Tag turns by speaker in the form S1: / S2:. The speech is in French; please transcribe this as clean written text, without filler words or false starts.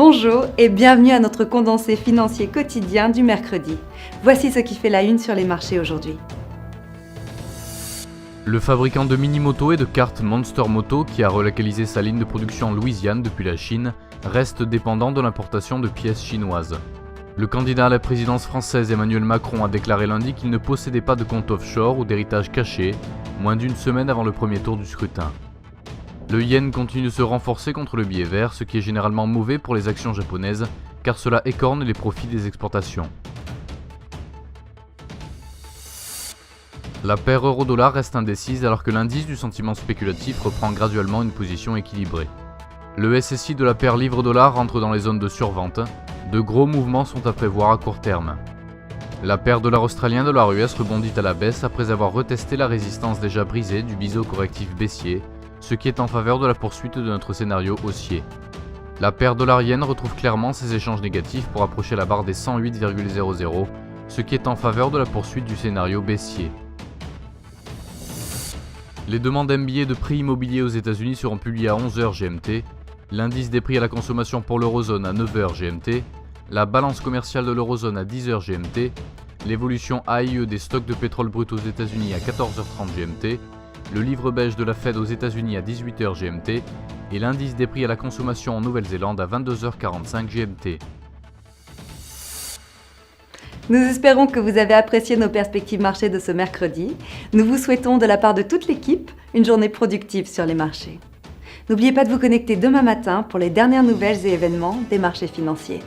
S1: Bonjour et bienvenue à notre condensé financier quotidien du mercredi. Voici ce qui fait la une sur les marchés aujourd'hui.
S2: Le fabricant de mini-motos et de cartes Monster Moto, qui a relocalisé sa ligne de production en Louisiane depuis la Chine, reste dépendant de l'importation de pièces chinoises. Le candidat à la présidence française Emmanuel Macron a déclaré lundi qu'il ne possédait pas de compte offshore ou d'héritage caché, moins d'une semaine avant le premier tour du scrutin. Le yen continue de se renforcer contre le billet vert, ce qui est généralement mauvais pour les actions japonaises, car cela écorne les profits des exportations. La paire euro-dollar reste indécise alors que l'indice du sentiment spéculatif reprend graduellement une position équilibrée. Le SSI de la paire livre-dollar rentre dans les zones de survente. De gros mouvements sont à prévoir à court terme. La paire dollar australien dollar US rebondit à la baisse après avoir retesté la résistance déjà brisée du biseau correctif baissier, ce qui est en faveur de la poursuite de notre scénario haussier. La paire dollar-yen retrouve clairement ses échanges négatifs pour approcher la barre des 108,00, ce qui est en faveur de la poursuite du scénario baissier. Les demandes MBA de prix immobiliers aux États-Unis seront publiées à 11h GMT, l'indice des prix à la consommation pour l'eurozone à 9h GMT, la balance commerciale de l'eurozone à 10h GMT, l'évolution AIE des stocks de pétrole brut aux États-Unis à 14h30 GMT, le livre beige de la Fed aux États-Unis à 18h GMT et l'indice des prix à la consommation en Nouvelle-Zélande à 22h45 GMT.
S1: Nous espérons que vous avez apprécié nos perspectives marché de ce mercredi. Nous vous souhaitons de la part de toute l'équipe une journée productive sur les marchés. N'oubliez pas de vous connecter demain matin pour les dernières nouvelles et événements des marchés financiers.